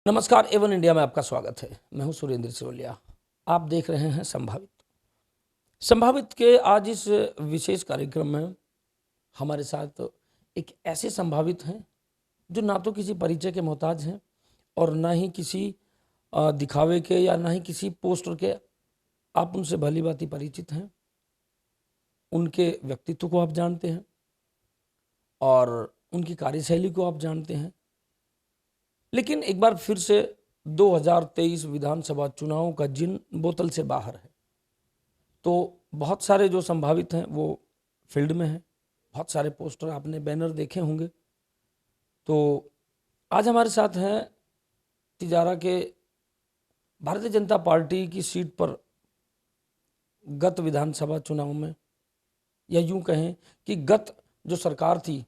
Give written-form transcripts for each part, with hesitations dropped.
नमस्कार, Avon India में आपका स्वागत है। मैं हूं सुरेंद्र सिरोलिया। आप देख रहे हैं संभावित के आज इस विशेष कार्यक्रम में हमारे साथ एक ऐसे संभावित हैं जो ना तो किसी परिचय के मोहताज हैं और ना ही किसी दिखावे के या ना ही किसी पोस्टर के। आप उनसे भली भांति परिचित हैं, उनके व्यक्तित्व को आप जानते हैं और उनकी कार्यशैली को आप जानते हैं। लेकिन एक बार फिर से 2023 विधानसभा चुनाव का जिन बोतल से बाहर है, तो बहुत सारे जो संभावित हैं वो फील्ड में हैं। बहुत सारे पोस्टर आपने बैनर देखे होंगे। तो आज हमारे साथ हैं तिजारा के भारतीय जनता पार्टी की सीट पर गत विधानसभा चुनाव में, या यूं कहें कि गत जो सरकार थी,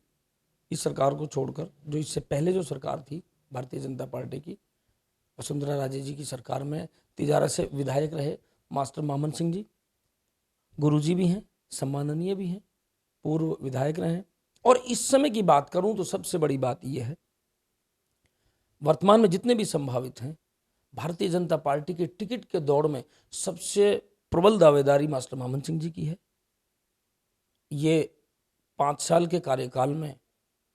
इस सरकार को छोड़कर जो इससे पहले जो सरकार थी भारतीय जनता पार्टी की, वसुंधरा राजे जी की सरकार में तिजारा से विधायक रहे मास्टर मामन सिंह जी। गुरुजी भी हैं, सम्माननीय भी हैं, पूर्व विधायक रहे हैं। और इस समय की बात करूं तो सबसे बड़ी बात यह है, वर्तमान में जितने भी संभावित हैं, भारतीय जनता पार्टी के टिकट के दौड़ में सबसे प्रबल दावेदारी मास्टर मामन सिंह जी की है। ये 5 साल के कार्यकाल में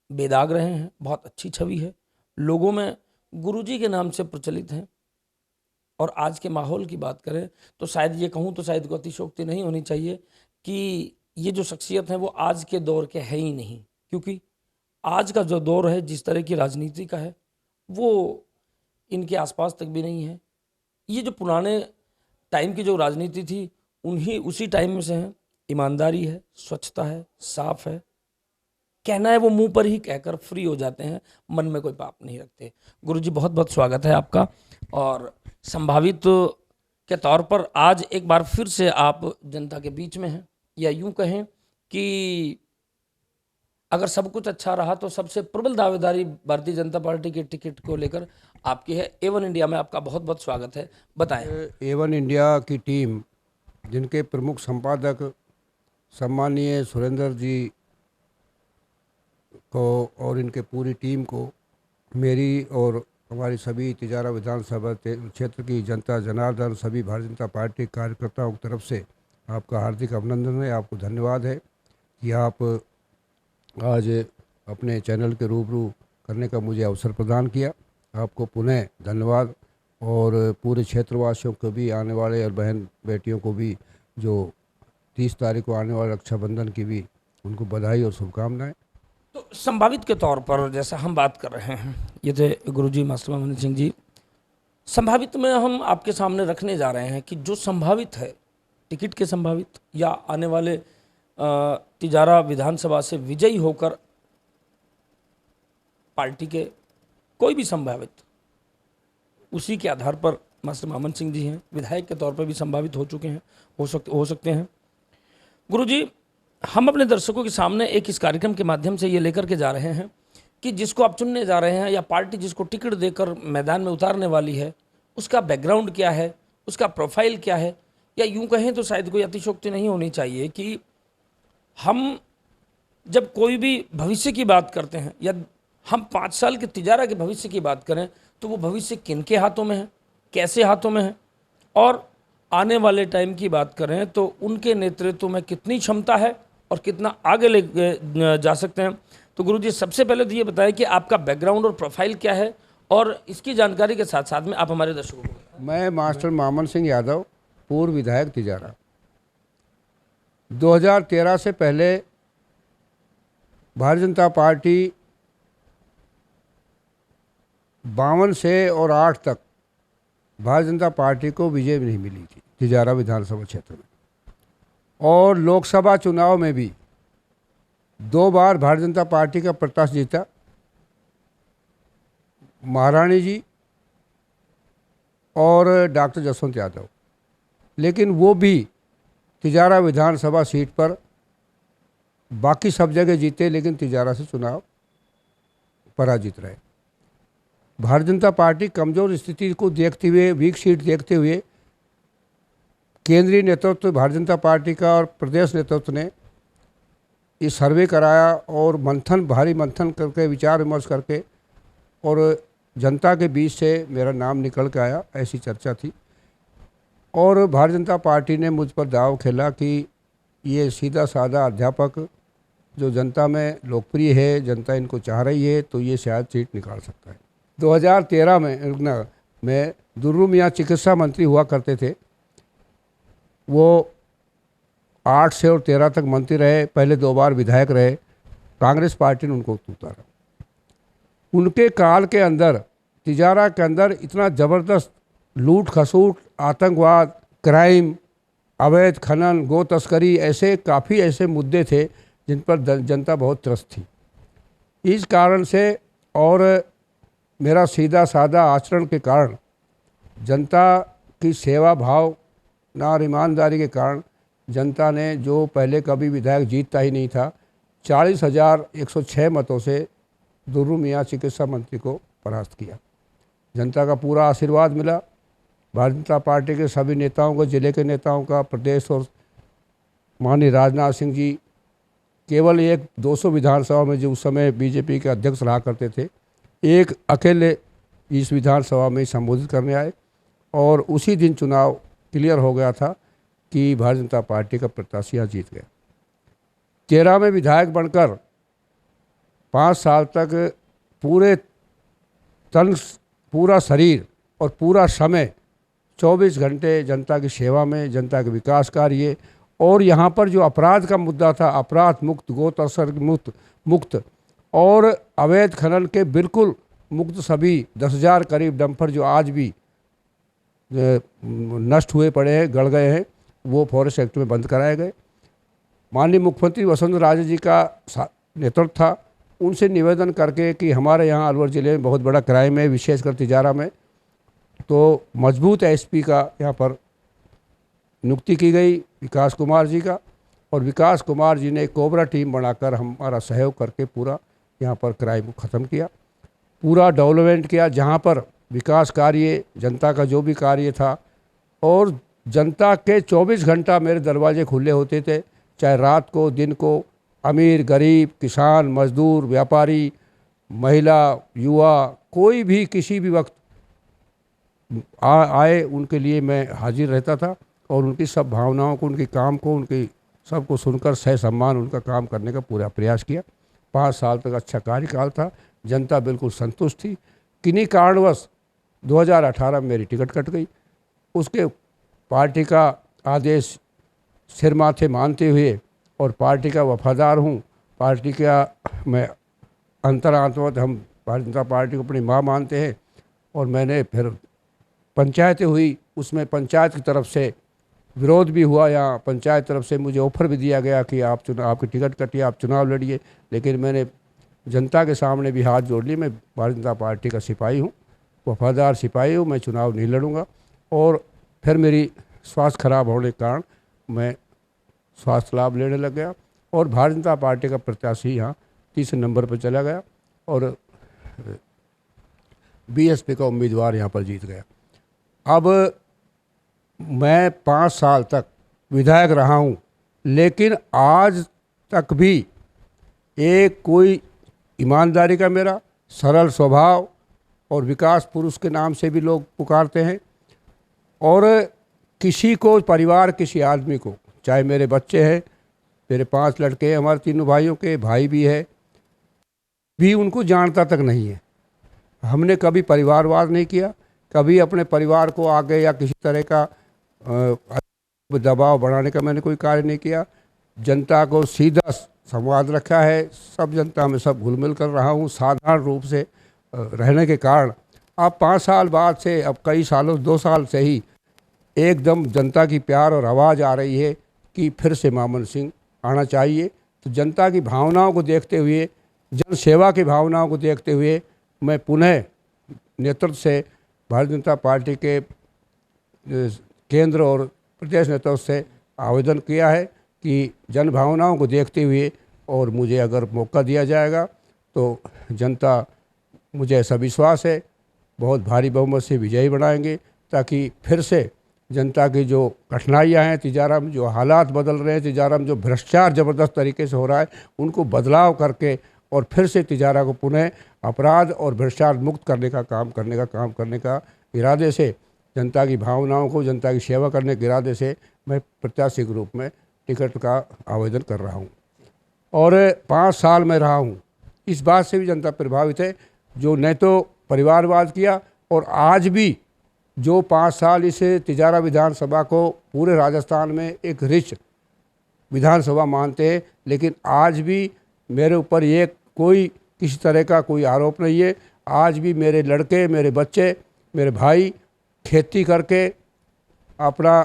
बेदाग रहे हैं, बहुत अच्छी छवि है, लोगों में गुरुजी के नाम से प्रचलित हैं। और आज के माहौल की बात करें तो शायद ये कहूँ तो शायद को अतिशयोक्ति नहीं होनी चाहिए कि ये जो शख्सियत है वो आज के दौर के है ही नहीं, क्योंकि आज का जो दौर है, जिस तरह की राजनीति का है, वो इनके आसपास तक भी नहीं है। ये जो पुराने टाइम की जो राजनीति थी उसी टाइम में से है। ईमानदारी है, स्वच्छता है, साफ है, कहना है वो मुंह पर ही कहकर फ्री हो जाते हैं, मन में कोई पाप नहीं रखते। गुरुजी बहुत बहुत स्वागत है आपका। और संभावित के तौर पर आज एक बार फिर से आप जनता के बीच में हैं, या यूं कहें कि अगर सब कुछ अच्छा रहा तो सबसे प्रबल दावेदारी भारतीय जनता पार्टी के टिकट को लेकर आपकी है। एवन इंडिया में आपका बहुत बहुत स्वागत है। बताएं। एवन इंडिया की टीम, जिनके प्रमुख संपादक सम्मानीय सुरेंद्र जी को और इनके पूरी टीम को, मेरी और हमारी सभी तिजारा विधानसभा क्षेत्र की जनता जनार्दन, सभी भारतीय जनता पार्टी कार्यकर्ताओं की तरफ से आपका हार्दिक अभिनंदन है। आपको धन्यवाद है कि आप आज अपने चैनल के रूबरू करने का मुझे अवसर प्रदान किया। आपको पुनः धन्यवाद। और पूरे क्षेत्रवासियों को भी, आने वाले और बहन बेटियों को भी, जो 30 तारीख को आने वाले रक्षाबंधन की भी, उनको बधाई और शुभकामनाएं। तो संभावित के तौर पर जैसा हम बात कर रहे हैं, ये थे गुरुजी मास्टर मामन सिंह जी। संभावित में हम आपके सामने रखने जा रहे हैं कि जो संभावित है, टिकट के संभावित या आने वाले तिजारा विधानसभा से विजयी होकर पार्टी के कोई भी संभावित, उसी के आधार पर मास्टर मामन सिंह जी हैं। विधायक के तौर पर भी संभावित हो चुके हैं, हो सकते हैं। गुरुजी, हम अपने दर्शकों के सामने एक इस कार्यक्रम के माध्यम से ये लेकर के जा रहे हैं कि जिसको आप चुनने जा रहे हैं या पार्टी जिसको टिकट देकर मैदान में उतारने वाली है, उसका बैकग्राउंड क्या है, उसका प्रोफाइल क्या है, या यूं कहें तो शायद कोई अतिशयोक्ति नहीं होनी चाहिए कि हम जब कोई भी भविष्य की बात करते हैं या हम 5 साल के तिजारा के भविष्य की बात करें तो वो भविष्य किन के हाथों में है, कैसे हाथों में है, और आने वाले टाइम की बात करें तो उनके नेतृत्व में कितनी क्षमता है और कितना आगे ले जा सकते हैं। तो गुरुजी, सबसे पहले तो ये बताएं कि आपका बैकग्राउंड और प्रोफाइल क्या है, और इसकी जानकारी के साथ साथ में आप हमारे दर्शकों को। मैं मास्टर मामन सिंह यादव, पूर्व विधायक तिजारा। 2013 से पहले भारतीय जनता पार्टी 52 से और 8 तक भारतीय जनता पार्टी को विजय नहीं मिली थी तिजारा विधानसभा क्षेत्र में। और लोकसभा चुनाव में भी 2 बार भारतीय जनता पार्टी का प्रत्याशी जीता, महारानी जी और डॉक्टर जसवंत यादव। लेकिन वो भी तिजारा विधानसभा सीट पर, बाकी सब जगह जीते लेकिन तिजारा से चुनाव पराजित रहे। भारतीय जनता पार्टी कमज़ोर स्थिति को देखते हुए, वीक सीट देखते हुए, केंद्रीय नेतृत्व भारतीय जनता पार्टी का और प्रदेश नेतृत्व ने ये सर्वे कराया और भारी मंथन करके, विचार विमर्श करके, और जनता के बीच से मेरा नाम निकल के आया, ऐसी चर्चा थी। और भारतीय जनता पार्टी ने मुझ पर दाव खेला कि ये सीधा साधा अध्यापक जो जनता में लोकप्रिय है, जनता इनको चाह रही है, तो ये शायद सीट निकाल सकता है। 2013 में मैं दुर्रू मियाँ चिकित्सा मंत्री हुआ करते थे। वो 8 से और 13 तक मंत्री रहे, पहले 2 बार विधायक रहे। कांग्रेस पार्टी ने उनको उतारा। उनके काल के अंदर तिजारा के अंदर इतना ज़बरदस्त लूट खसूट, आतंकवाद, क्राइम, अवैध खनन, गो तस्करी, ऐसे काफ़ी ऐसे मुद्दे थे जिन पर जनता बहुत त्रस्त थी। इस कारण से और मेरा सीधा साधा आचरण के कारण, जनता की सेवा भाव और ईमानदारी के कारण जनता ने, जो पहले कभी विधायक जीतता ही नहीं था, 40,106 मतों से दुर्रू मियाँ चिकित्सा मंत्री को परास्त किया। जनता का पूरा आशीर्वाद मिला। भारतीय जनता पार्टी के सभी नेताओं को, जिले के नेताओं का, प्रदेश और माननीय राजनाथ सिंह जी केवल एक 200 विधानसभा में, जो उस समय बीजेपी के अध्यक्ष रहा करते थे, एक अकेले इस विधानसभा में संबोधित करने आए और उसी दिन चुनाव क्लियर हो गया था कि भारतीय जनता पार्टी का प्रत्याशी यहाँ जीत गया। 13 में विधायक बनकर 5 साल तक पूरे तन, पूरा शरीर और पूरा समय 24 घंटे जनता की सेवा में, जनता के विकास कार्य और यहाँ पर जो अपराध का मुद्दा था, अपराध मुक्त, गो तस्करी मुक्त और अवैध खनन के बिल्कुल मुक्त सभी 10,000 करीब डंपर जो आज भी नष्ट हुए पड़े हैं, गड़ गए हैं, वो फॉरेस्ट एक्ट में बंद कराए गए। माननीय मुख्यमंत्री वसुंधरा राजे जी का नेतृत्व था। उनसे निवेदन करके कि हमारे यहाँ अलवर ज़िले में बहुत बड़ा क्राइम है, विशेषकर तिजारा में, तो मजबूत एसपी का यहाँ पर नियुक्ति की गई विकास कुमार जी का, और विकास कुमार जी ने कोबरा टीम बनाकर हमारा सहयोग करके पूरा यहाँ पर क्राइम को ख़त्म किया, पूरा डेवलपमेंट किया। जहाँ पर विकास कार्य, जनता का जो भी कार्य था, और जनता के 24 घंटा मेरे दरवाजे खुले होते थे, चाहे रात को, दिन को, अमीर, गरीब, किसान, मजदूर, व्यापारी, महिला, युवा, कोई भी किसी भी वक्त आए, उनके लिए मैं हाजिर रहता था और उनकी सब भावनाओं को, उनके काम को, उनकी सबको सुनकर सह सम्मान उनका काम करने का पूरा प्रयास किया। 5 साल तक अच्छा कार्यकाल था, जनता बिल्कुल संतुष्ट थी। किन्हीं कारणवश 2018 में मेरी टिकट कट गई। उसके पार्टी का आदेश सिर माथे मानते हुए और पार्टी का वफादार हूँ, पार्टी का मैं अंतरात्मा, हम भारतीय जनता पार्टी को अपनी माँ मानते हैं। और मैंने फिर पंचायतें हुई, उसमें पंचायत की तरफ से विरोध भी हुआ, या पंचायत तरफ से मुझे ऑफर भी दिया गया कि आप आपकी टिकट कटिए, आप चुनाव लड़िए, लेकिन मैंने जनता के सामने भी हाथ जोड़ लिए। मैं भारतीय जनता पार्टी का सिपाही हूँ, वफादार सिपाही हूँ, मैं चुनाव नहीं लड़ूंगा। और फिर मेरी स्वास्थ्य खराब होने के कारण मैं स्वास्थ्य लाभ लेने लग गया और भारतीय जनता पार्टी का प्रत्याशी यहाँ 30 नंबर पर चला गया और बीएसपी का उम्मीदवार यहाँ पर जीत गया। अब मैं 5 साल तक विधायक रहा हूँ, लेकिन आज तक भी एक कोई ईमानदारी का, मेरा सरल स्वभाव और विकास पुरुष के नाम से भी लोग पुकारते हैं, और किसी को, परिवार, किसी आदमी को, चाहे मेरे बच्चे हैं, मेरे 5 लड़के हैं, हमारे तीनों भाइयों के भाई भी है, भी उनको जानता तक नहीं है। हमने कभी परिवारवाद नहीं किया, कभी अपने परिवार को आगे या किसी तरह का दबाव बढ़ाने का मैंने कोई कार्य नहीं किया। जनता को सीधा संवाद रखा है, सब जनता में सब घुल मिल कर रहा हूँ, साधारण रूप से रहने के कारण अब 5 साल बाद से, अब कई सालों, 2 साल से ही एकदम जनता की प्यार और आवाज़ आ रही है कि फिर से मामन सिंह आना चाहिए। तो जनता की भावनाओं को देखते हुए, जन सेवा की भावनाओं को देखते हुए, मैं पुनः नेतृत्व से, भारतीय जनता पार्टी के केंद्र और प्रदेश नेतृत्व से आवेदन किया है कि जन भावनाओं को देखते हुए, और मुझे अगर मौका दिया जाएगा तो जनता, मुझे ऐसा विश्वास है, बहुत भारी बहुमत से विजयी बनाएंगे, ताकि फिर से जनता की जो कठिनाइयाँ हैं, तिजारा में जो हालात बदल रहे हैं, तिजारा में जो भ्रष्टाचार ज़बरदस्त तरीके से हो रहा है, उनको बदलाव करके और फिर से तिजारा को पुनः अपराध और भ्रष्टाचार मुक्त करने का काम करने का इरादे से, जनता की भावनाओं को, जनता की सेवा करने के इरादे से मैं प्रत्याशी के रूप में टिकट का आवेदन कर रहा हूँ। और 5 साल में रहा हूँ, इस बात से भी जनता प्रभावित है, जो न तो परिवारवाद किया, और आज भी जो 5 साल इस तिजारा विधानसभा को पूरे राजस्थान में एक रिच विधानसभा मानते हैं, लेकिन आज भी मेरे ऊपर ये कोई किसी तरह का कोई आरोप नहीं है। आज भी मेरे लड़के, मेरे बच्चे, मेरे भाई खेती करके, अपना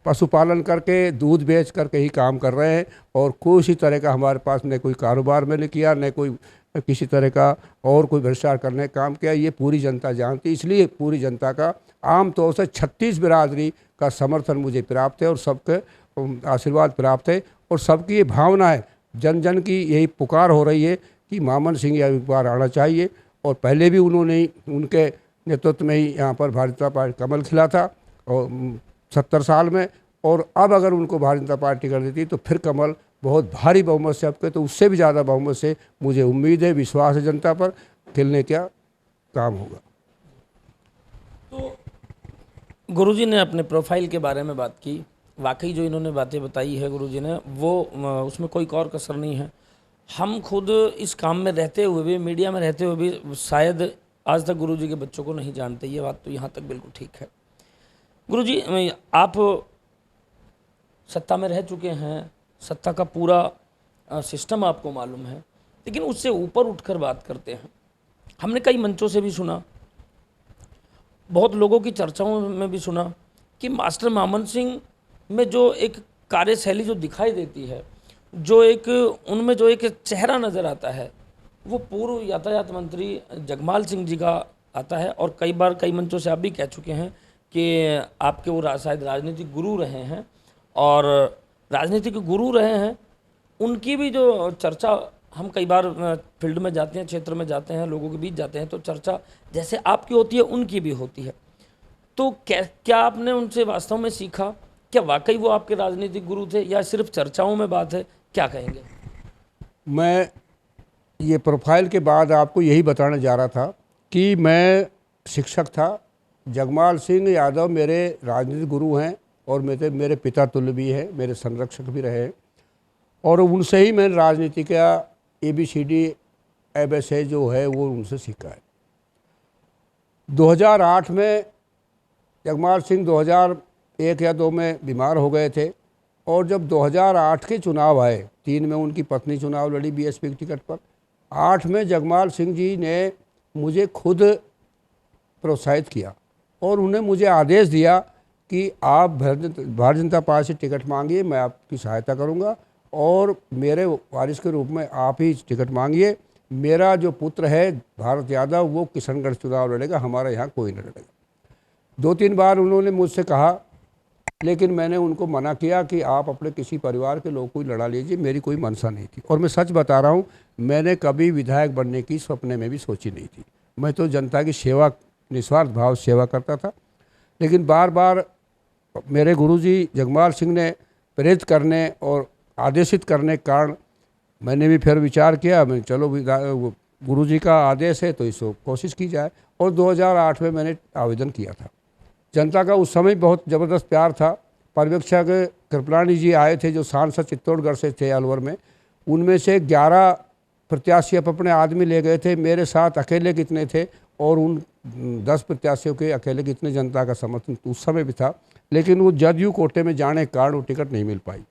पशुपालन करके, दूध बेच करके ही काम कर रहे हैं, और किसी तरह का हमारे पास न कोई कारोबार मैंने किया, न कोई किसी तरह का और कोई भ्रष्टाचार करने का काम किया। ये पूरी जनता जानती है, इसलिए पूरी जनता का आम तौर से 36 बिरादरी का समर्थन मुझे प्राप्त है और सबके आशीर्वाद प्राप्त है, और सबकी ये भावना है, जन जन की यही पुकार हो रही है कि मामन सिंह एक बार आना चाहिए। और पहले भी उन्होंने, उनके नेतृत्व में ही यहाँ पर भारतीय जनता पार्टी कमल खिला था और 70 साल में, और अब अगर उनको भारतीय जनता पार्टी कर देती तो फिर कमल बहुत भारी बहुमत से, आपके तो उससे भी ज़्यादा बहुमत से मुझे उम्मीद है, विश्वास है जनता पर, खिलने का काम होगा। तो गुरुजी ने अपने प्रोफाइल के बारे में बात की, वाकई जो इन्होंने बातें बताई है गुरुजी ने, वो उसमें कोई और कसर नहीं है। हम खुद इस काम में रहते हुए भी, मीडिया में रहते हुए भी शायद आज तक गुरुजी के बच्चों को नहीं जानते, ये बात तो यहाँ तक बिल्कुल ठीक है। गुरुजी, आप सत्ता में रह चुके हैं, सत्ता का पूरा सिस्टम आपको मालूम है, लेकिन उससे ऊपर उठकर बात करते हैं। हमने कई मंचों से भी सुना, बहुत लोगों की चर्चाओं में भी सुना कि मास्टर मामन सिंह में जो एक कार्यशैली जो दिखाई देती है, जो एक उनमें जो एक चेहरा नज़र आता है, वो पूर्व यातायात मंत्री जगमाल सिंह जी का आता है। और कई बार कई मंचों से आप भी कह चुके हैं कि आपके वो शायद राजनीतिक गुरु रहे हैं, और राजनीतिक गुरु रहे हैं, उनकी भी जो चर्चा, हम कई बार फील्ड में जाते हैं, क्षेत्र में जाते हैं, लोगों के बीच जाते हैं, तो चर्चा जैसे आपकी होती है उनकी भी होती है। तो क्या आपने उनसे वास्तव में सीखा? क्या वाकई वो आपके राजनीतिक गुरु थे या सिर्फ चर्चाओं में बात है? क्या कहेंगे? मैं ये प्रोफाइल के बाद आपको यही बताने जा रहा था कि मैं शिक्षक था। जगमाल सिंह यादव मेरे राजनीतिक गुरु हैं और मेरे पिता तुल्य भी हैं, मेरे संरक्षक भी रहे, और उनसे ही मैंने राजनीति का ABCD ABC जो है वो उनसे सीखा है। 2008 में जगमाल सिंह 2001 या 2 में बीमार हो गए थे, और जब 2008 के चुनाव आए, 3 में उनकी पत्नी चुनाव लड़ी BSP की टिकट पर, 8 में जगमाल सिंह जी ने मुझे खुद प्रोत्साहित किया और उन्हें मुझे आदेश दिया कि आप भारतीय जनता पार्टी से टिकट मांगिए, मैं आपकी सहायता करूंगा, और मेरे वारिस के रूप में आप ही टिकट मांगिए। मेरा जो पुत्र है भारत यादव, वो किशनगढ़ चुनाव लड़ेगा, हमारा यहाँ कोई नहीं लड़ेगा। 2-3 बार उन्होंने मुझसे कहा, लेकिन मैंने उनको मना किया कि आप अपने किसी परिवार के लोग को ही लड़ा लीजिए, मेरी कोई मनसा नहीं थी। और मैं सच बता रहा हूँ, मैंने कभी विधायक बनने की सपने में भी सोची नहीं थी। मैं तो जनता की सेवा, निस्वार्थ भाव सेवा करता था। लेकिन बार बार मेरे गुरुजी जगमाल सिंह ने प्रेरित करने और आदेशित करने के कारण मैंने भी फिर विचार किया, मैं चलो गुरुजी का आदेश है तो इसको कोशिश की जाए। और 2008 में मैंने आवेदन किया था। जनता का उस समय बहुत ज़बरदस्त प्यार था। पर्यवेक्षक कृपलानी जी आए थे जो सांसद चित्तौड़गढ़ से थे अलवर में, उनमें से 11 प्रत्याशी अपने आदमी ले गए थे, मेरे साथ अकेले कितने थे, और उन 10 प्रत्याशियों के अकेले कितने जनता का समर्थन उस समय भी था। लेकिन वो जदयू कोटे में जाने के कारण वो टिकट नहीं मिल पाई।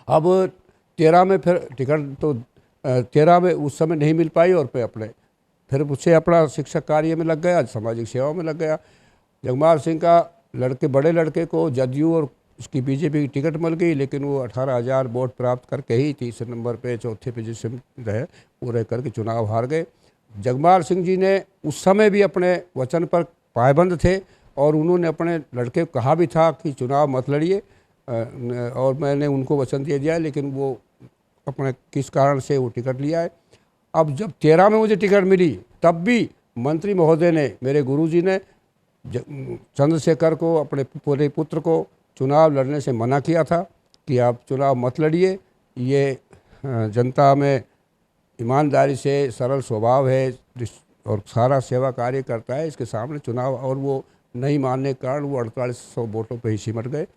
अब 13 में फिर टिकट तो 13 में उस समय नहीं मिल पाई, और फिर उससे अपना शिक्षक कार्य में लग गया, सामाजिक सेवाओं में लग गया। जगमाल सिंह का बड़े लड़के को जदयू और उसकी BJP की टिकट मिल गई, लेकिन वो 18,000 वोट प्राप्त करके ही तीसरे नंबर पे, चौथे पोजीशन रहे, वो रह करके चुनाव हार गए। जगमाल सिंह जी ने उस समय भी अपने वचन पर पायबंद थे, और उन्होंने अपने लड़के को कहा भी था कि चुनाव मत लड़िए, और मैंने उनको वचन दे दिया, लेकिन वो अपने किस कारण से वो टिकट लिया है। अब जब 13 में मुझे टिकट मिली, तब भी मंत्री महोदय ने, मेरे गुरुजी ने चंद्रशेखर को, अपने पूरे पुत्र को चुनाव लड़ने से मना किया था कि आप चुनाव मत लड़िए, ये जनता में ईमानदारी से, सरल स्वभाव है और सारा सेवा कार्य करता है। इसके सामने चुनाव और वो नहीं मानने के कारण वो 4800 वोटों पर ही सिमट गए।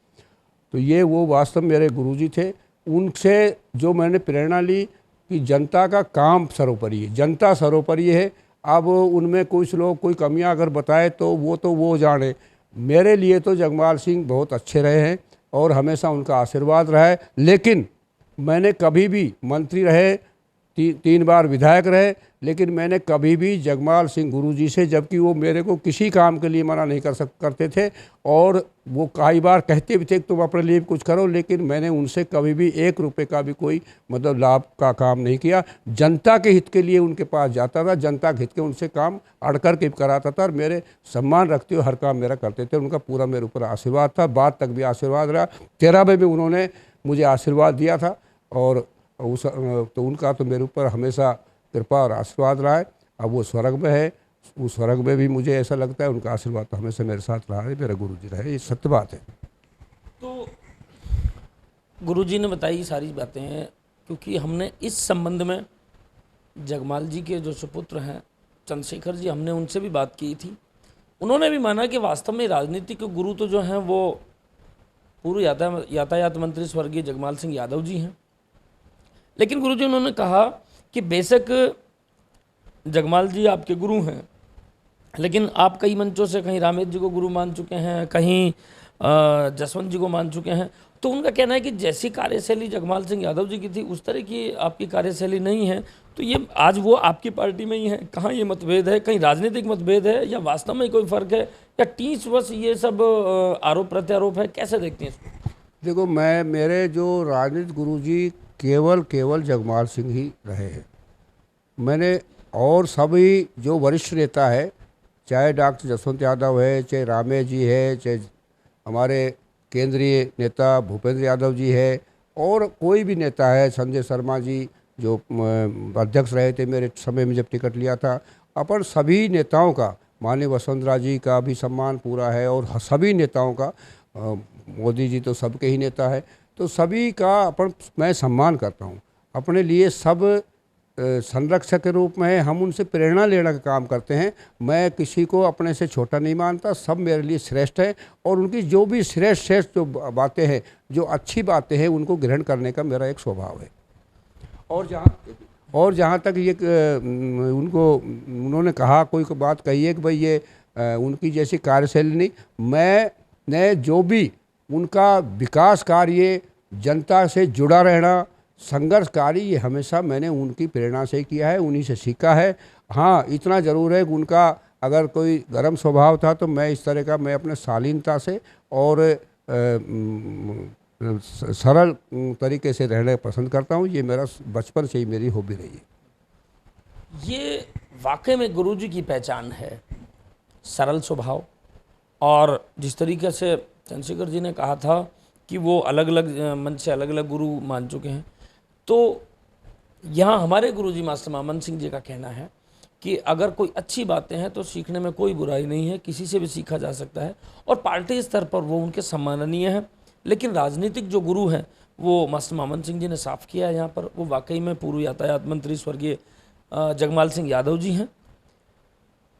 तो ये वो वास्तव मेरे गुरुजी थे। उनसे जो मैंने प्रेरणा ली कि जनता का काम सर्वोपरि है, जनता सर्वोपरि है। अब उनमें कुछ लोग कोई कमियां अगर बताए तो वो जाने। मेरे लिए तो जगमाल सिंह बहुत अच्छे रहे हैं और हमेशा उनका आशीर्वाद रहा है। लेकिन मैंने कभी भी मंत्री रहे, 3 बार विधायक रहे, लेकिन मैंने कभी भी जगमाल सिंह गुरुजी से, जबकि वो मेरे को किसी काम के लिए मना नहीं करते थे और वो कई बार कहते भी थे कि तुम अपने लिए कुछ करो, लेकिन मैंने उनसे कभी भी 1 रुपये का भी कोई मतलब लाभ का काम नहीं किया। जनता के हित के लिए उनके पास जाता था, जनता के हित के उनसे काम अड़ कर के कराता था और मेरे सम्मान रखते हुए हर काम मेरा करते थे। उनका पूरा मेरे ऊपर आशीर्वाद था, बाद तक भी आशीर्वाद रहा। 13 में भी उन्होंने मुझे आशीर्वाद दिया था और तो उनका तो मेरे ऊपर हमेशा कृपा और आशीर्वाद रहा है। अब वो स्वर्ग में है, उस स्वर्ग में भी मुझे ऐसा लगता है उनका आशीर्वाद तो हमेशा मेरे साथ रहा है, मेरे गुरुजी रहे, ये सत्य बात है। तो गुरुजी ने बताई सारी बातें हैं, क्योंकि हमने इस संबंध में जगमाल जी के जो सुपुत्र हैं चंद्रशेखर जी, हमने उनसे भी बात की थी। उन्होंने भी माना कि वास्तव में राजनीतिक गुरु तो जो हैं वो पूर्व यातायात मंत्री स्वर्गीय जगमाल सिंह यादव जी हैं। लेकिन गुरुजी उन्होंने कहा कि बेशक जगमाल जी आपके गुरु हैं, लेकिन आप कई मंचों से कहीं रामेश जी को गुरु मान चुके हैं, कहीं जसवंत जी को मान चुके हैं। तो उनका कहना है कि जैसी कार्यशैली जगमाल सिंह यादव जी की थी उस तरह की आपकी कार्यशैली नहीं है। तो ये आज वो आपकी पार्टी में ही है, कहाँ ये मतभेद है? कहीं राजनीतिक मतभेद है या वास्तव में कोई फर्क है या 30 वर्ष ये सब आरोप प्रत्यारोप है? कैसे देखते हैं इसको? देखो, मेरे जो राजनीतिक गुरुजी केवल जगमाल सिंह ही रहे हैं। मैंने और सभी जो वरिष्ठ नेता है, चाहे डॉक्टर जसवंत यादव है, चाहे रामेश जी है, चाहे हमारे केंद्रीय नेता भूपेंद्र यादव जी है, और कोई भी नेता है, संजय शर्मा जी जो अध्यक्ष रहे थे मेरे समय में जब टिकट लिया था, अपन सभी नेताओं का, माननीय वसुंधरा जी का भी सम्मान पूरा है और सभी नेताओं का, मोदी जी तो सबके ही नेता है, तो सभी का मैं सम्मान करता हूँ। अपने लिए सब संरक्षक के रूप में है, हम उनसे प्रेरणा लेने का काम करते हैं। मैं किसी को अपने से छोटा नहीं मानता, सब मेरे लिए श्रेष्ठ है और उनकी जो भी श्रेष्ठ जो बातें हैं, जो अच्छी बातें हैं, उनको ग्रहण करने का मेरा एक स्वभाव है। और जहाँ तक ये उन्होंने कहा, कोई बात कही है कि भाई ये उनकी जैसी कार्यशैली नहीं, मैंने जो भी उनका विकास कार्य, जनता से जुड़ा रहना, संघर्ष कार्य, ये हमेशा मैंने उनकी प्रेरणा से किया है, उन्हीं से सीखा है। हाँ, इतना ज़रूर है कि उनका अगर कोई गर्म स्वभाव था तो मैं इस तरह का, मैं अपने शालीनता से और सरल तरीके से रहना पसंद करता हूँ। ये मेरा बचपन से ही मेरी हॉबी रही है। ये वाकई में गुरुजी की पहचान है, सरल स्वभाव। और जिस तरीके से चंद्रशेखर जी ने कहा था कि वो अलग अलग मंच से अलग अलग गुरु मान चुके हैं, तो यहाँ हमारे गुरुजी मास्टर मामन सिंह जी का कहना है कि अगर कोई अच्छी बातें हैं तो सीखने में कोई बुराई नहीं है, किसी से भी सीखा जा सकता है और पार्टी स्तर पर वो उनके सम्माननीय है। लेकिन राजनीतिक जो गुरु हैं वो मास्टर मामन सिंह जी ने साफ किया है यहाँ पर, वो वाकई में पूर्व यातायात मंत्री स्वर्गीय जगमाल सिंह यादव जी हैं।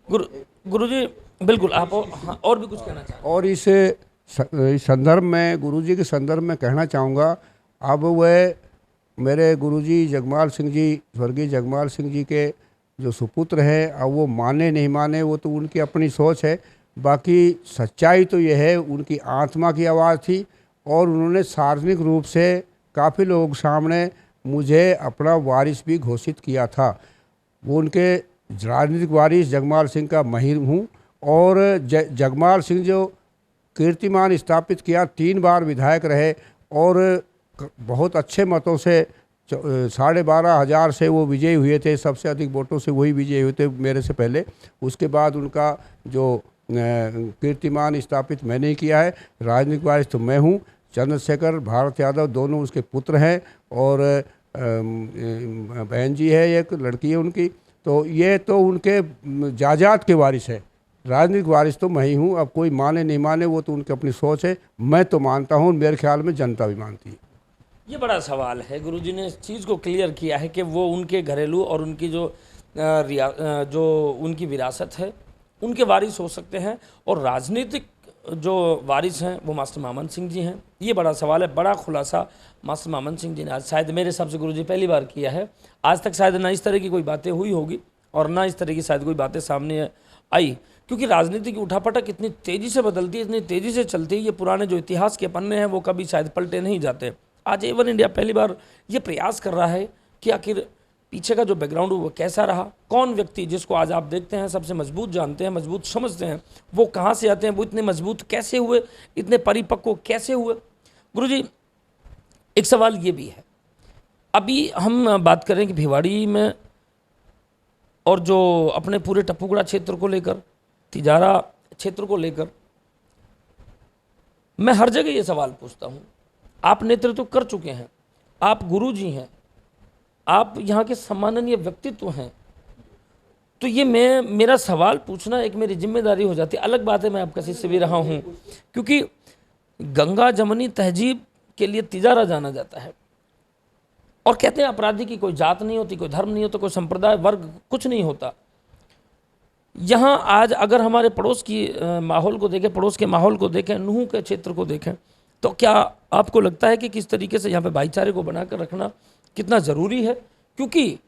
गुरुजी बिल्कुल, आप और भी कुछ कहना चाहें? और इस संदर्भ में, गुरुजी के संदर्भ में कहना चाहूँगा, अब वह मेरे गुरुजी जगमाल सिंह जी, स्वर्गीय जगमाल सिंह जी के जो सुपुत्र हैं, अब वो माने नहीं माने वो तो उनकी अपनी सोच है। बाकी सच्चाई तो ये है, उनकी आत्मा की आवाज़ थी और उन्होंने सार्वजनिक रूप से काफ़ी लोगों के सामने मुझे अपना वारिस भी घोषित किया था। वो उनके राजनीतिक वारिस जगमाल सिंह का महिर हूँ और जगमाल सिंह जो कीर्तिमान स्थापित किया, 3 बार विधायक रहे और बहुत अच्छे मतों से 12,500 से वो विजयी हुए थे, सबसे अधिक वोटों से वही विजयी हुए थे मेरे से पहले। उसके बाद उनका जो कीर्तिमान स्थापित मैंने ही किया है। राजनीतिक वारिस तो मैं हूँ, चंद्रशेखर भारत यादव दोनों उसके पुत्र हैं और बहन जी है, एक लड़की है उनकी। तो ये तो उनके जायदाद के वारिस है, राजनीतिक वारिस तो मैं ही हूँ। अब कोई माने नहीं माने वो तो उनकी अपनी सोच है, मैं तो मानता हूँ, मेरे ख्याल में जनता भी मानती है। ये बड़ा सवाल है। गुरुजी ने इस चीज़ को क्लियर किया है कि वो उनके घरेलू और उनकी जो उनकी विरासत है उनके वारिस हो सकते हैं, और राजनीतिक जो वारिस हैं वो मास्टर मामन सिंह जी हैं। ये बड़ा सवाल है, बड़ा खुलासा मास्टर मामन सिंह जी ने आज शायद मेरे हिसाब से गुरुजी पहली बार किया है। आज तक शायद ना इस तरह की कोई बातें हुई होगी और ना इस तरह की शायद कोई बातें सामने आई, क्योंकि राजनीति की उठापटक इतनी तेज़ी से बदलती है, इतनी तेज़ी से चलती है। ये पुराने जो इतिहास के पन्ने हैं वो कभी शायद पलटे नहीं जाते। आज A1 इंडिया पहली बार ये प्रयास कर रहा है कि आखिर पीछे का जो बैकग्राउंड वो कैसा रहा, कौन व्यक्ति जिसको आज आप देखते हैं सबसे मजबूत जानते हैं, मजबूत समझते हैं, वो कहाँ से आते हैं, वो इतने मजबूत कैसे हुए, इतने परिपक्व कैसे हुए। गुरुजी एक सवाल ये भी है, अभी हम बात करें कि भिवाड़ी में और जो अपने पूरे टप्पूगढ़ा क्षेत्र को लेकर, तिजारा क्षेत्र को लेकर, मैं हर जगह ये सवाल पूछता हूँ, आप नेतृत्व कर चुके हैं, आप गुरुजी हैं, आप यहाँ के सम्माननीय व्यक्तित्व हैं, तो ये मेरा सवाल पूछना एक मेरी जिम्मेदारी हो जाती है। अलग बात है मैं आपका शिष्य भी रहा हूँ, क्योंकि गंगा जमनी तहजीब के लिए तिजारा जाना जाता है, और कहते हैं अपराधी की कोई जात नहीं होती, कोई धर्म नहीं होता, कोई संप्रदाय वर्ग कुछ नहीं होता। यहाँ आज अगर हमारे पड़ोस की माहौल को देखें, पड़ोस के माहौल को देखें, नूह के क्षेत्र को देखें, तो क्या आपको लगता है कि किस तरीके से यहाँ पे भाईचारे को बनाकर रखना कितना ज़रूरी है? क्योंकि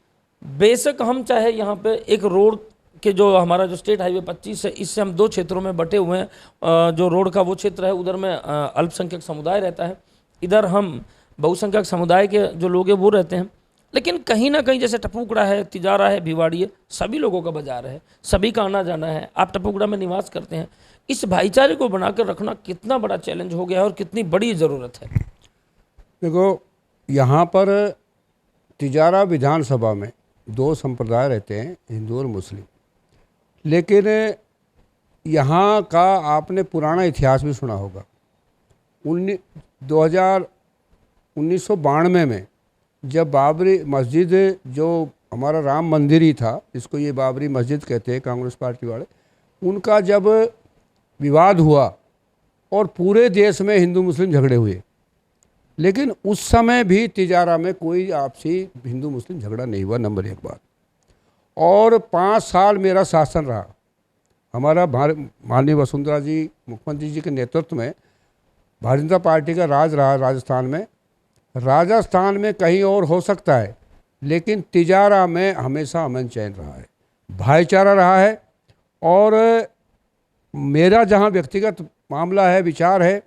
बेशक हम चाहे यहाँ पे एक रोड के जो हमारा जो स्टेट हाईवे 25 है, इससे हम दो क्षेत्रों में बटे हुए हैं। जो रोड का वो क्षेत्र है उधर में अल्पसंख्यक समुदाय रहता है, इधर हम बहुसंख्यक समुदाय के जो लोग हैं वो रहते हैं। लेकिन कहीं ना कहीं जैसे टप्पूगढ़ा है, तिजारा है, भिवाड़ी है, सभी लोगों का बाजार है, सभी का आना जाना है। आप टप्पूगढ़ा में निवास करते हैं, इस भाईचारे को बनाकर रखना कितना बड़ा चैलेंज हो गया है और कितनी बड़ी ज़रूरत है? देखो, यहाँ पर तिजारा विधानसभा में दो संप्रदाय रहते हैं, हिंदू और मुस्लिम, लेकिन यहाँ का आपने पुराना इतिहास भी सुना होगा। 1992 में जब बाबरी मस्जिद, जो हमारा राम मंदिर ही था, इसको ये बाबरी मस्जिद कहते हैं कांग्रेस पार्टी वाले, उनका जब विवाद हुआ और पूरे देश में हिंदू मुस्लिम झगड़े हुए, लेकिन उस समय भी तिजारा में कोई आपसी हिंदू मुस्लिम झगड़ा नहीं हुआ, नंबर एक बात। और 5 साल मेरा शासन रहा, हमारा माननीय वसुंधरा जी मुख्यमंत्री जी के नेतृत्व में भारतीय जनता पार्टी का राज रहा राजस्थान में। राजस्थान में कहीं और हो सकता है, लेकिन तिजारा में हमेशा अमन चैन रहा है, भाईचारा रहा है। और मेरा जहाँ व्यक्तिगत मामला है, विचार है,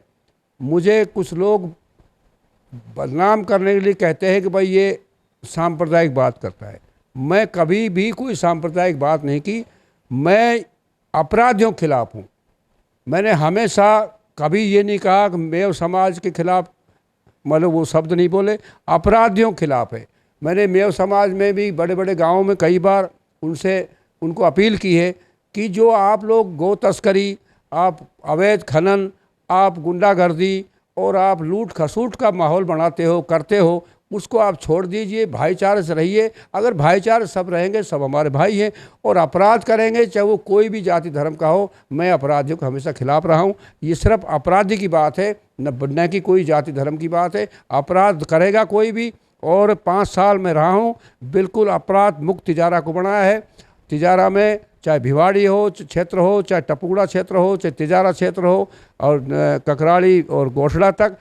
मुझे कुछ लोग बदनाम करने के लिए कहते हैं कि भाई ये सांप्रदायिक बात करता है। मैं कभी भी कोई सांप्रदायिक बात नहीं की, मैं अपराधियों के खिलाफ हूँ। मैंने हमेशा कभी ये नहीं कहा कि मेव समाज के खिलाफ, मतलब वो शब्द नहीं बोले, अपराधियों के खिलाफ है। मैंने मेव समाज में भी बड़े बड़े गाँवों में कई बार उनको अपील की है कि जो आप लोग गो तस्करी, आप अवैध खनन, आप गुंडागर्दी और आप लूट खसूट का माहौल बनाते हो, करते हो, उसको आप छोड़ दीजिए, भाईचारे से रहिए। अगर भाईचारे सब रहेंगे, सब हमारे भाई हैं। और अपराध करेंगे, चाहे वो कोई भी जाति धर्म का हो, मैं अपराधियों के हमेशा खिलाफ रहा हूँ। ये सिर्फ अपराधी की बात है, न कि कोई जाति धर्म की बात है। अपराध करेगा कोई भी, और 5 साल में रहा हूँ, बिल्कुल अपराध मुक्त तिजारा को बनाया है। तिजारा में चाहे भिवाड़ी हो क्षेत्र हो, चाहे टप्पूगढ़ा क्षेत्र हो, चाहे तिजारा क्षेत्र हो, और ककराड़ी और गोठड़ा तक,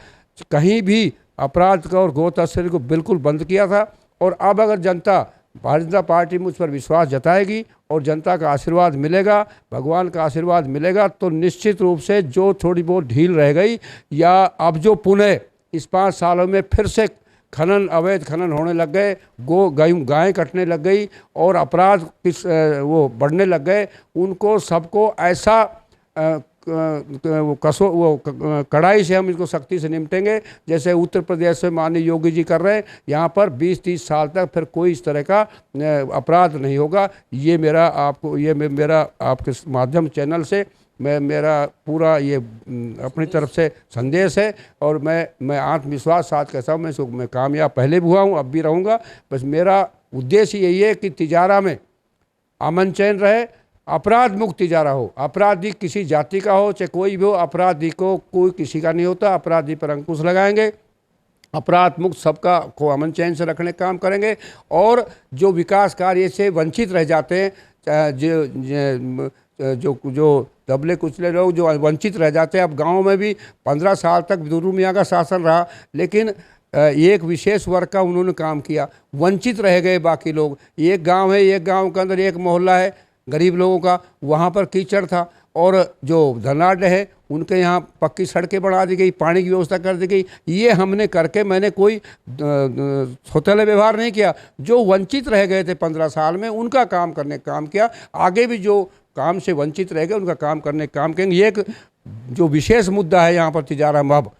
कहीं भी अपराध का और गो तस्करी को बिल्कुल बंद किया था। और अब अगर जनता, भारतीय जनता पार्टी मुझ पर विश्वास जताएगी और जनता का आशीर्वाद मिलेगा, भगवान का आशीर्वाद मिलेगा, तो निश्चित रूप से जो थोड़ी बहुत ढील रह गई, या अब जो पुनः इस 5 सालों में फिर से खनन, अवैध खनन होने लग गए, गायें कटने लग गई और अपराध वो बढ़ने लग गए, उनको सबको ऐसा कड़ाई से हम इसको सख्ती से निपटेंगे, जैसे उत्तर प्रदेश में माननीय योगी जी कर रहे हैं। यहाँ पर 20-30 साल तक फिर कोई इस तरह का अपराध नहीं होगा। ये मेरा आपके माध्यम चैनल से मेरा पूरा ये अपनी तरफ से संदेश है। और मैं आत्मविश्वास साथ कहता हूँ, मैं कामयाब पहले भी हुआ हूँ, अब भी रहूँगा। बस मेरा उद्देश्य यही है कि तिजारा में अमन चैन रहे, अपराध मुक्त तिजारा हो। अपराधी किसी जाति का हो, चाहे कोई भी हो, अपराधी को कोई किसी का नहीं होता। अपराधी पर अंकुश लगाएंगे, अपराध मुक्त सबका को अमन चैन से रखने का काम करेंगे। और जो विकास कार्य से वंचित रह जाते हैं, जो जो दबले कुचले लोग जो वंचित रह जाते हैं, अब गाँव में भी 15 साल तक दुर्रू मियाँ का शासन रहा, लेकिन एक विशेष वर्ग का उन्होंने काम किया, वंचित रह गए बाकी लोग। एक गांव है, एक गांव के अंदर एक मोहल्ला है गरीब लोगों का, वहाँ पर कीचड़ था, और जो धनाढ़ है उनके यहाँ पक्की सड़कें बढ़ा दी गई, पानी की व्यवस्था कर दी गई। ये हमने करके, मैंने कोई सौतेला व्यवहार नहीं किया। जो वंचित रह गए थे 15 साल में, उनका काम करने का काम किया। आगे भी जो काम से वंचित रह गए उनका काम करने का काम करेंगे। ये एक जो विशेष मुद्दा है यहाँ पर तिजारा मब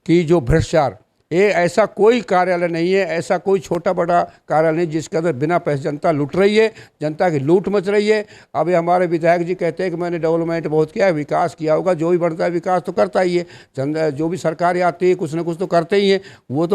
की जो भ्रष्टाचार, ये ऐसा कोई कार्यालय नहीं है, ऐसा कोई छोटा बड़ा कार्यालय नहीं जिसके अंदर बिना पैसे जनता लूट रही है, जनता की लूट मच रही है। अब ये हमारे विधायक जी कहते हैं कि मैंने डेवलपमेंट बहुत किया है, विकास किया होगा। जो भी बढ़ता है विकास तो करता ही है, जो भी सरकार आती है कुछ ना कुछ तो करते ही हैं, वो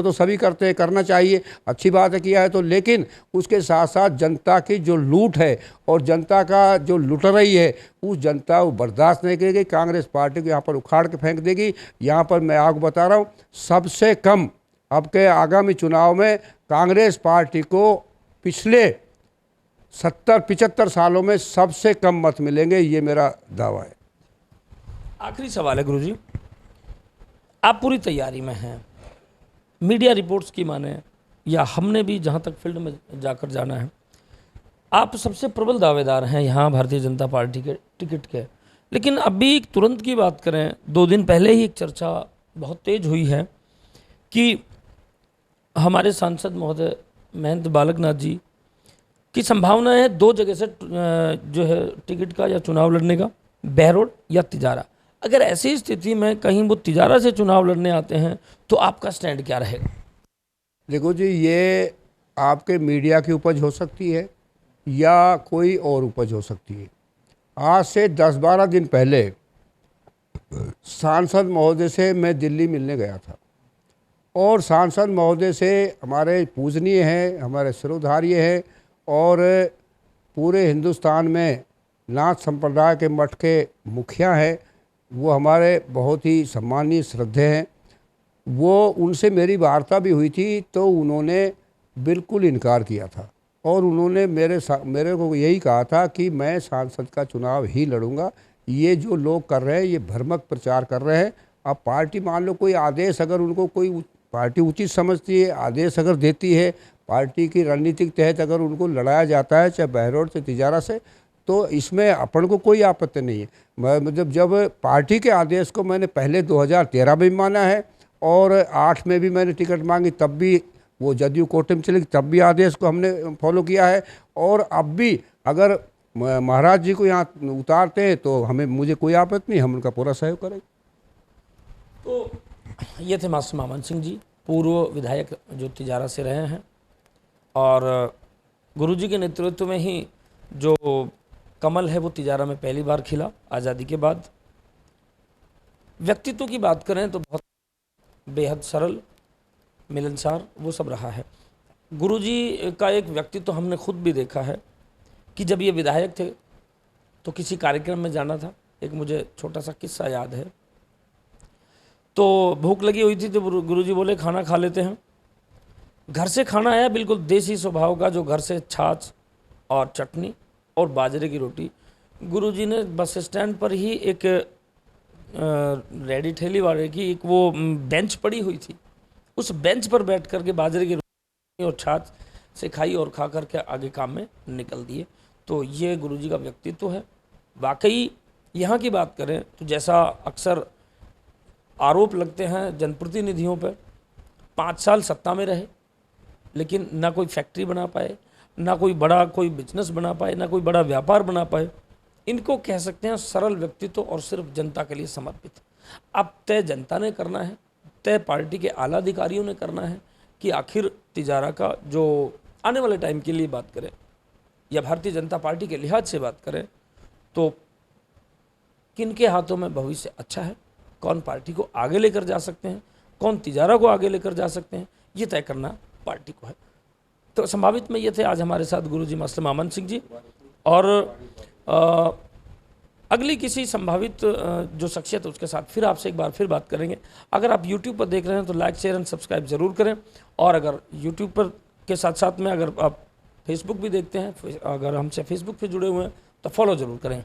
तो सभी करते हैं, करना चाहिए, अच्छी बात है किया है तो। लेकिन उसके साथ साथ जनता की जो लूट है और जनता का जो लुट रही है, उस जनता को बर्दाश्त नहीं करेगी। कांग्रेस पार्टी को यहाँ पर उखाड़ के फेंक देगी। यहाँ पर मैं आपको बता रहा हूँ, सबसे कम अब के आगामी चुनाव में कांग्रेस पार्टी को पिछले 70-75 सालों में सबसे कम मत मिलेंगे, ये मेरा दावा है। आखिरी सवाल है गुरुजी, आप पूरी तैयारी में हैं, मीडिया रिपोर्ट्स की माने या हमने भी जहाँ तक फील्ड में जाकर जाना है, आप सबसे प्रबल दावेदार हैं यहाँ भारतीय जनता पार्टी के टिकट के। लेकिन अभी तुरंत की बात करें, 2 दिन पहले ही एक चर्चा बहुत तेज हुई है कि हमारे सांसद महोदय महंत बालकनाथ जी की संभावना है 2 जगह से जो है टिकट का या चुनाव लड़ने का, बहरोड या तिजारा। अगर ऐसी स्थिति में कहीं वो तिजारा से चुनाव लड़ने आते हैं तो आपका स्टैंड क्या रहेगा? देखो जी, ये आपके मीडिया की उपज हो सकती है या कोई और उपज हो सकती है। आज से 10-12 दिन पहले सांसद महोदय से मैं दिल्ली मिलने गया था, और सांसद महोदय से हमारे पूजनीय हैं, हमारे सिरोधार्य हैं, और पूरे हिंदुस्तान में नाथ संप्रदाय के मठ के मुखिया हैं, वो हमारे बहुत ही सम्मानीय श्रद्धेय हैं। वो उनसे मेरी वार्ता भी हुई थी, तो उन्होंने बिल्कुल इनकार किया था, और उन्होंने मेरे को यही कहा था कि मैं सांसद का चुनाव ही लड़ूंगा। ये जो लोग कर रहे हैं, ये भ्रामक प्रचार कर रहे हैं। अब पार्टी मान लो कोई आदेश, अगर उनको कोई पार्टी उचित समझती है, आदेश अगर देती है, पार्टी की रणनीति के तहत अगर उनको लड़ाया जाता है, चाहे बहरोड से तिजारा से, तो इसमें अपन को कोई आपत्ति नहीं है। मतलब जब पार्टी के आदेश को मैंने पहले 2013 में भी माना है, और 8 में भी मैंने टिकट मांगी, तब भी वो जदयू कोटे में चली, तब भी आदेश को हमने फॉलो किया है। और अब भी अगर महाराज जी को यहाँ उतारते हैं तो मुझे कोई आपत्ति नहीं, हम उनका पूरा सहयोग करेंगे। तो ये थे मास्टर मामन सिंह जी, पूर्व विधायक जो तिजारा से रहे हैं, और गुरुजी के नेतृत्व में ही जो कमल है वो तिजारा में पहली बार खिला आज़ादी के बाद। व्यक्तित्व की बात करें तो बहुत बेहद सरल, मिलनसार वो सब रहा है। गुरुजी का एक व्यक्तित्व हमने खुद भी देखा है कि जब ये विधायक थे तो किसी कार्यक्रम में जाना था। एक मुझे छोटा सा किस्सा याद है, तो भूख लगी हुई थी तो गुरुजी बोले खाना खा लेते हैं। घर से खाना आया, बिल्कुल देसी स्वभाव का, जो घर से छाछ और चटनी और बाजरे की रोटी। गुरुजी ने बस स्टैंड पर ही एक रेडी ठेली वाले की एक वो बेंच पड़ी हुई थी, उस बेंच पर बैठ करके बाजरे की रोटी और छाछ से खाई और खा करके आगे काम में निकल दिए। तो ये गुरुजी का व्यक्तित्व है। वाकई यहाँ की बात करें तो जैसा अक्सर आरोप लगते हैं जनप्रतिनिधियों पर, 5 साल सत्ता में रहे लेकिन ना कोई फैक्ट्री बना पाए, ना कोई बड़ा कोई बिजनेस बना पाए, ना कोई बड़ा व्यापार बना पाए। इनको कह सकते हैं सरल व्यक्तित्व और सिर्फ जनता के लिए समर्पित। अब तय जनता ने करना है, तय पार्टी के आला अधिकारियों ने करना है कि आखिर तिजारा का जो आने वाले टाइम के लिए बात करें या भारतीय जनता पार्टी के लिहाज से बात करें तो किन के हाथों में भविष्य अच्छा है, कौन पार्टी को आगे लेकर जा सकते हैं, कौन तिजारा को आगे लेकर जा सकते हैं, ये तय करना पार्टी को है। तो संभावित में ये थे आज हमारे साथ गुरुजी मास्टर मामन सिंह जी। और अगली किसी संभावित जो शख्सियत है उसके साथ फिर आपसे एक बार फिर बात करेंगे। अगर आप यूट्यूब पर देख रहे हैं तो लाइक शेयर एंड सब्सक्राइब ज़रूर करें, और अगर यूट्यूब पर के साथ साथ में अगर आप फेसबुक भी देखते हैं, अगर हमसे फेसबुक पे जुड़े हुए हैं तो फॉलो ज़रूर करें।